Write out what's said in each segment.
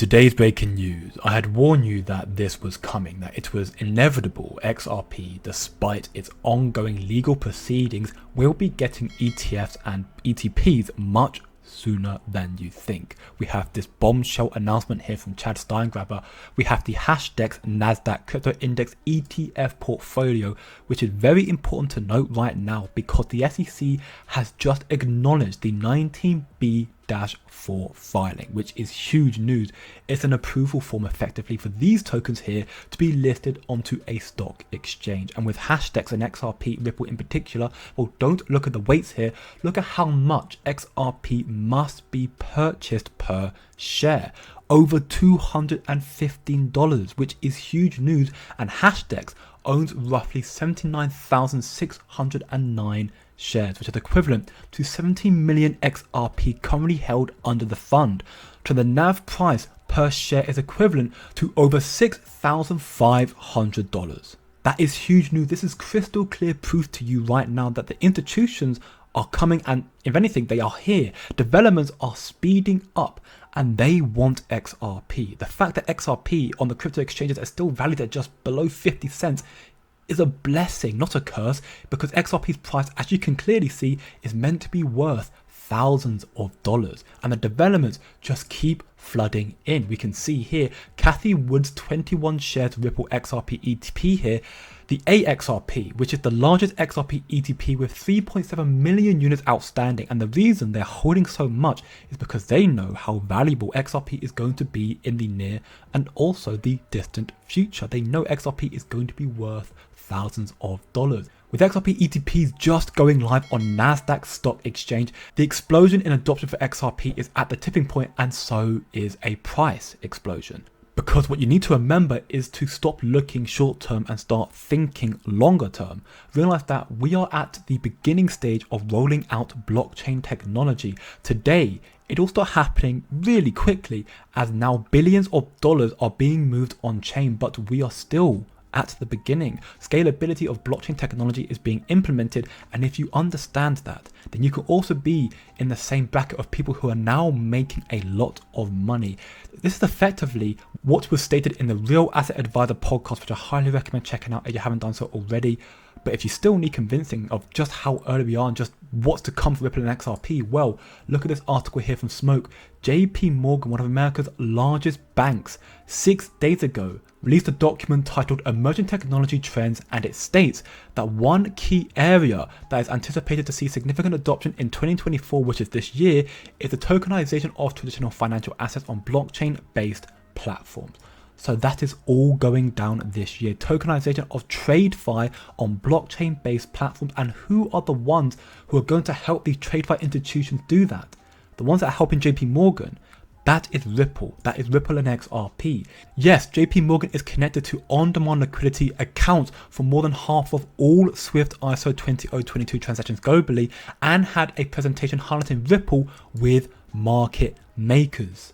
today's breaking news, I had warned you that this was coming, that it was inevitable. XRP, despite its ongoing legal proceedings, will be getting ETFs and ETPs much sooner than you think. We have this bombshell announcement here from Chad Steingraber. We have the Hashdex Nasdaq Crypto Index ETF portfolio, which is very important to note right now because the SEC has just acknowledged the 19B-4 filing, which is huge news. It's an approval form effectively for these tokens here to be listed onto a stock exchange. And with Hashdex and XRP Ripple in particular, well, don't look at the weights here, look at how much XRP must be purchased per share. Over $215, which is huge news, and Hashdex owns roughly 79,609 shares, which is equivalent to 17 million XRP currently held under the fund. So the NAV price per share is equivalent to over $6,500. That is huge news. This is crystal clear proof to you right now that the institutions are coming, and if anything, they are here. Developments are speeding up and they want XRP. The fact that XRP on the crypto exchanges is still valued at just below 50 cents is a blessing, not a curse, because XRP's price, as you can clearly see, is meant to be worth thousands of dollars, and the developments just keep flooding in. We can see here Kathy Wood's 21 shares Ripple XRP ETP here, the AXRP, which is the largest XRP ETP with 3.7 million units outstanding, and the reason they're holding so much is because they know how valuable XRP is going to be in the near and also the distant future. They know XRP is going to be worth thousands of dollars. With XRP ETPs just going live on Nasdaq Stock Exchange, the explosion in adoption for XRP is at the tipping point, and so is a price explosion. Because what you need to remember is to stop looking short term and start thinking longer term. Realize that we are at the beginning stage of rolling out blockchain technology. Today, it will start happening really quickly as now billions of dollars are being moved on chain, but we are still at the beginning. Scalability of blockchain technology is being implemented, and if you understand that, then you can also be in the same bracket of people who are now making a lot of money. This is effectively what was stated in the Real Asset Advisor podcast, which I highly recommend checking out if you haven't done so already. But if you still need convincing of just how early we are and just what's to come for Ripple and XRP, well, look at this article here from Smoke. JP Morgan, one of America's largest banks, 6 days ago released a document titled Emerging Technology Trends, and it states that one key area that is anticipated to see significant adoption in 2024, which is this year, is the tokenization of traditional financial assets on blockchain-based platforms. So that is all going down this year. Tokenization of TradeFi on blockchain-based platforms. And who are the ones who are going to help these TradeFi institutions do that? The ones that are helping JP Morgan. That is Ripple. That is Ripple and XRP. Yes, JP Morgan is connected to on-demand liquidity accounts for more than half of all Swift ISO 20022 transactions globally, and had a presentation highlighting Ripple with market makers.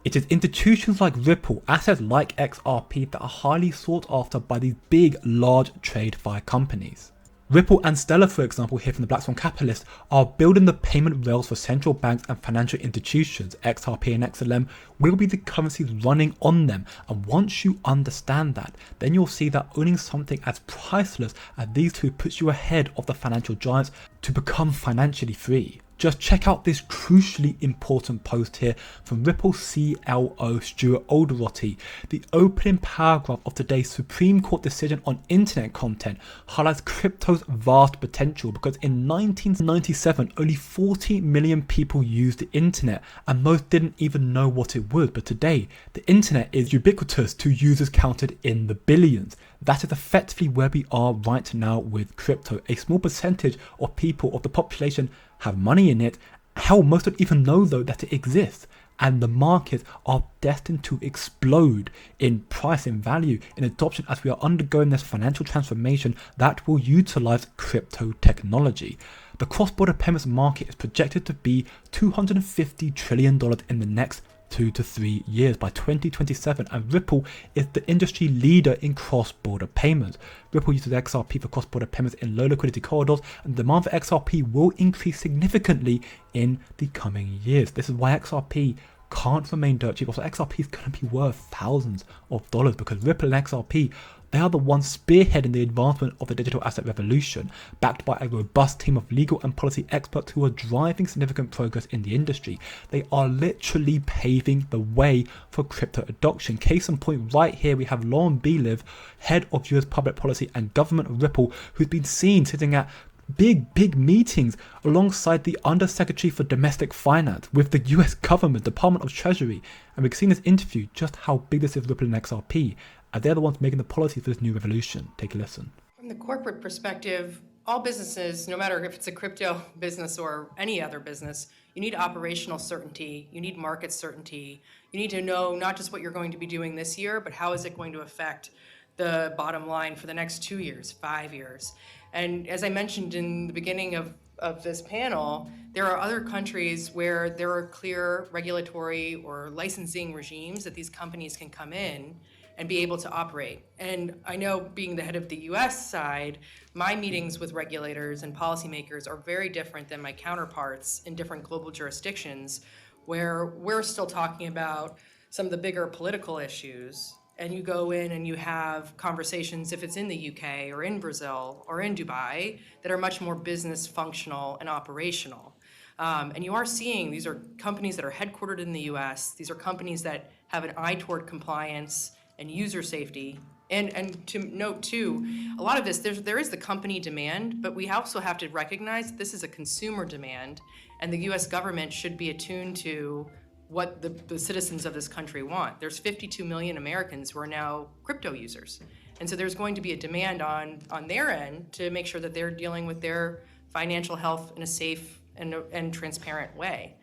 It is institutions like Ripple, assets like XRP, that are highly sought after by these big, large TradeFi companies. Ripple and Stellar, for example, here from the Black Swan Capitalist, are building the payment rails for central banks and financial institutions. XRP and XLM will be the currencies running on them. And once you understand that, then you'll see that owning something as priceless as these two puts you ahead of the financial giants to become financially free. Just check out this crucially important post here from Ripple CLO Stuart Alderoty. The opening paragraph of today's Supreme Court decision on internet content highlights crypto's vast potential, because in 1997 only 40 million people used the internet and most didn't even know what it was. But today the internet is ubiquitous to users counted in the billions. That is effectively where we are right now with crypto. A small percentage of people of the population have money in it. Hell, most don't even know though that it exists. And the markets are destined to explode in price, in value, in adoption, as we are undergoing this financial transformation that will utilize crypto technology. The cross-border payments market is projected to be $250 trillion in the next 2 to 3 years by 2027, and Ripple is the industry leader in cross-border payments. Ripple uses XRP for cross-border payments in low liquidity corridors, and demand for XRP will increase significantly in the coming years. This is why XRP can't remain dirt cheap. Also, XRP is going to be worth thousands of dollars because Ripple and XRP, they are the ones spearheading the advancement of the digital asset revolution, backed by a robust team of legal and policy experts who are driving significant progress in the industry. They are literally paving the way for crypto adoption. Case in point, right here we have Lauren Beliv, head of US public policy and government of Ripple, who's been seen sitting at big meetings alongside the Undersecretary for Domestic Finance with the US government, Department of Treasury. And we've seen this interview just how big this is Ripple and XRP, as they're the ones making the policy for this new revolution. Take a listen. From the corporate perspective, all businesses, no matter if it's a crypto business or any other business, you need operational certainty, you need market certainty, you need to know not just what you're going to be doing this year, but how is it going to affect the bottom line for the next 2 years, 5 years. And as I mentioned in the beginning of this panel, there are other countries where there are clear regulatory or licensing regimes that these companies can come in and be able to operate. And I know, being the head of the US side, my meetings with regulators and policymakers are very different than my counterparts in different global jurisdictions, where we're still talking about some of the bigger political issues. And you go in and you have conversations, if it's in the UK or in Brazil or in Dubai, that are much more business functional and operational. And you are seeing, these are companies that are headquartered in the US. These are companies that have an eye toward compliance and user safety. And to note too, a lot of this, there is the company demand, but we also have to recognize that this is a consumer demand, and the US government should be attuned to what the citizens of this country want. There's 52 million Americans who are now crypto users. And so there's going to be a demand on their end to make sure that they're dealing with their financial health in a safe and transparent way.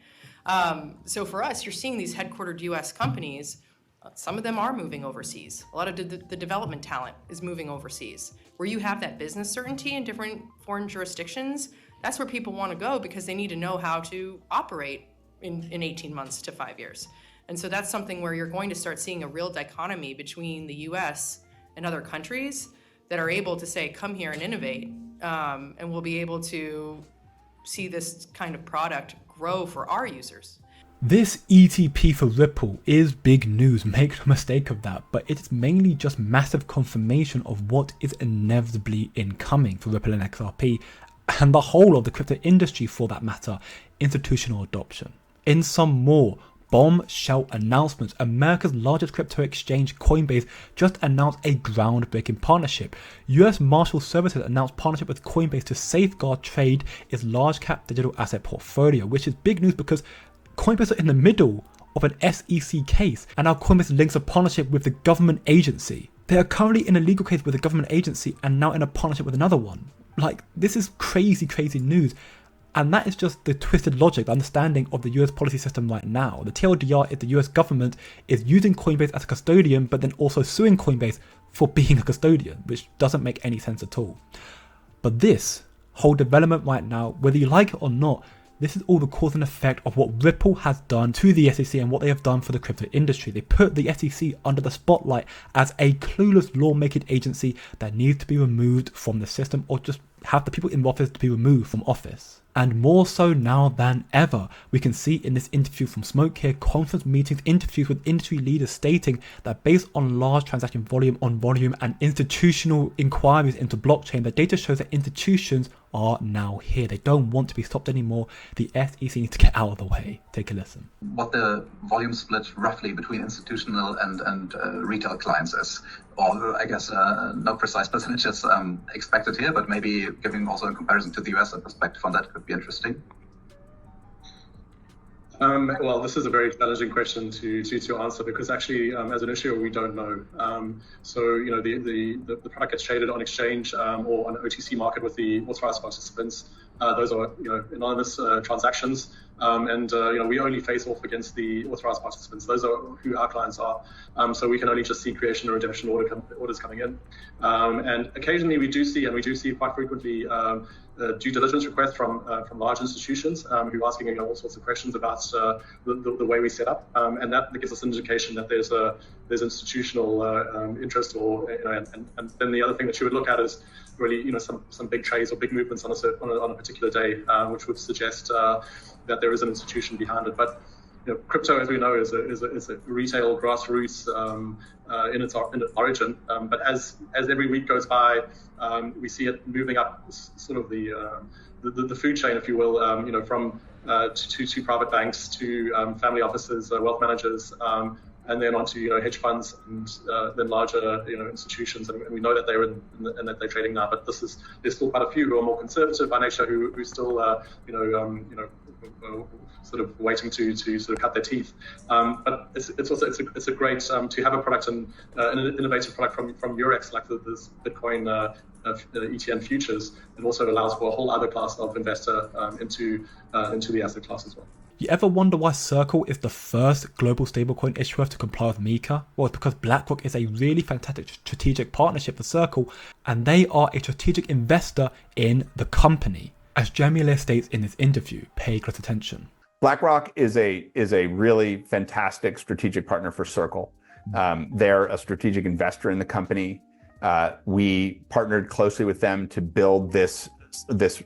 So for us, you're seeing these headquartered US companies, some of them are moving overseas. A lot of the development talent is moving overseas. Where you have that business certainty in different foreign jurisdictions, that's where people want to go because they need to know how to operate in 18 months to 5 years. And so that's something where you're going to start seeing a real dichotomy between the US and other countries that are able to say, come here and innovate, and we'll be able to see this kind of product grow for our users. This ETP for Ripple is big news, make no mistake of that, but it's mainly just massive confirmation of what is inevitably incoming for Ripple and XRP, and the whole of the crypto industry for that matter, institutional adoption. In some more bombshell announcements, America's largest crypto exchange, Coinbase, just announced a groundbreaking partnership. US Marshal Services announced partnership with Coinbase to safeguard trade its large cap digital asset portfolio, which is big news because Coinbase are in the middle of an SEC case, and now Coinbase links a partnership with the government agency. They are currently in a legal case with a government agency and now in a partnership with another one. Like, this is crazy news. And that is just the twisted logic, the understanding of the US policy system right now. The TLDR is the US government is using Coinbase as a custodian, but then also suing Coinbase for being a custodian, which doesn't make any sense at all. But this whole development right now, whether you like it or not, this is all the cause and effect of what Ripple has done to the SEC and what they have done for the crypto industry. They put the SEC under the spotlight as a clueless lawmaking agency that needs to be removed from the system, or just have the people in office to be removed from office. And more so now than ever, we can see in this interview from Smoke here, conference meetings, interviews with industry leaders stating that based on large transaction volume and institutional inquiries into blockchain, the data shows that institutions are now here. They don't want to be stopped anymore. The SEC needs to get out of the way. Take a listen. What the volume split roughly between institutional and retail clients is, or I guess no precise percentages expected here, but maybe giving also in comparison to the US a perspective on that could be interesting. Well, this is a very challenging question to answer because actually, as an issuer, we don't know. So, you know, the product gets traded on exchange or on an OTC market with the authorized participants. Those are, you know, anonymous transactions, and you know, we only face off against the authorized participants. Those are who our clients are. So we can only just see creation and redemption orders coming in, and occasionally we do see quite frequently due diligence requests from large institutions who are asking, you know, all sorts of questions about the way we set up, and that gives us an indication that there's institutional interest, or, you know, and then the other thing that you would look at is really, you know, some big trades or big movements on a particular day, which would suggest that there is an institution behind it. But crypto, as we know, is a retail grassroots in its origin. But as every week goes by, we see it moving up sort of the food chain, if you will, from to private banks, to family offices, wealth managers, and then onto hedge funds, and then larger institutions. And we know that they're and that they're trading now. But there's still quite a few who are more conservative by nature, who still sort of waiting to sort of cut their teeth. But it's also a great to have a product and an innovative product from Eurex, like this Bitcoin ETN futures. It also allows for a whole other class of investor into the asset class as well. You ever wonder why Circle is the first global stablecoin issuer to comply with MiCA? Well, it's because BlackRock is a really fantastic strategic partnership for Circle, and they are a strategic investor in the company. As Jeremy Lear states in this interview, pay close attention. BlackRock is a really fantastic strategic partner for Circle. They're a strategic investor in the company. We partnered closely with them to build this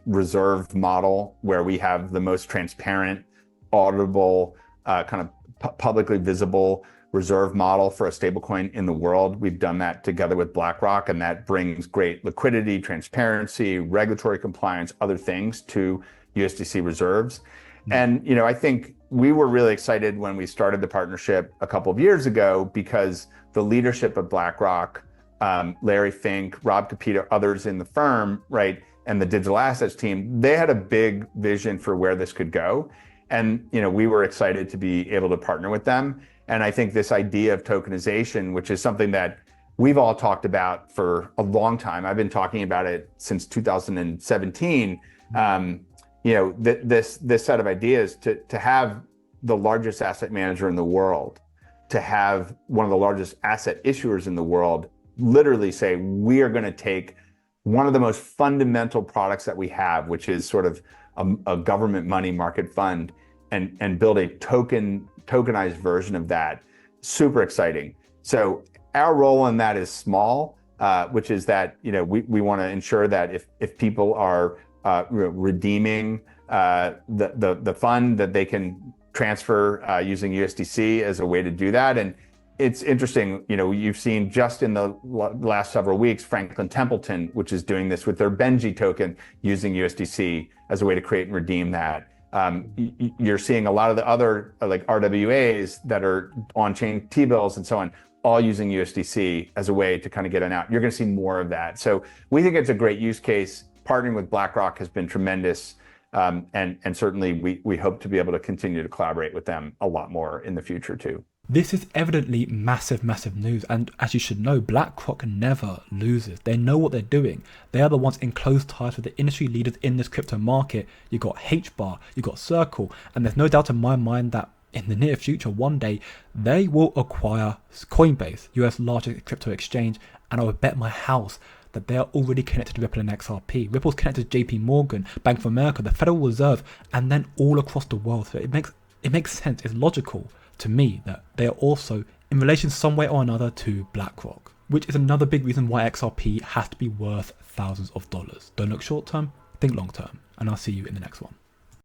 reserve model where we have the most transparent, auditable, kind of publicly visible reserve model for a stablecoin in the world. We've done that together with BlackRock, and that brings great liquidity, transparency, regulatory compliance, other things to USDC reserves. And I think we were really excited when we started the partnership a couple of years ago, because the leadership of BlackRock, Larry Fink, Rob Capito, others in the firm, right, and the digital assets team, they had a big vision for where this could go. And we were excited to be able to partner with them. And I think this idea of tokenization, which is something that we've all talked about for a long time, I've been talking about it since 2017. This set of ideas to have the largest asset manager in the world, to have one of the largest asset issuers in the world, literally say, we are going to take one of the most fundamental products that we have, which is sort of a government money market fund, and build a tokenized version of that. Super exciting. So our role in that is small, which is that we want to ensure that if people are redeeming the fund, that they can transfer using USDC as a way to do that. And it's interesting, you've seen just in the last several weeks, Franklin Templeton, which is doing this with their Benji token, using USDC as a way to create and redeem that. You're seeing a lot of the other like RWAs that are on-chain T-bills and so on, all using USDC as a way to kind of get an out. You're going to see more of that. So we think it's a great use case. Partnering with BlackRock has been tremendous. And certainly we hope to be able to continue to collaborate with them a lot more in the future too. This is evidently massive news, and as you should know, BlackRock never loses. They know what they're doing. They are the ones in close ties with the industry leaders in this crypto market. You got HBAR, you got Circle, and there's no doubt in my mind that in the near future, one day, they will acquire Coinbase, US largest crypto exchange, and I would bet my house that they are already connected to Ripple and Xrp. Ripple's connected to JP Morgan, Bank of America, the Federal Reserve, and then all across the world. So it makes sense, it's logical to me that they are also in relation some way or another to BlackRock, which is another big reason why XRP has to be worth thousands of dollars. Don't look short term, think long term, and I'll see you in the next one.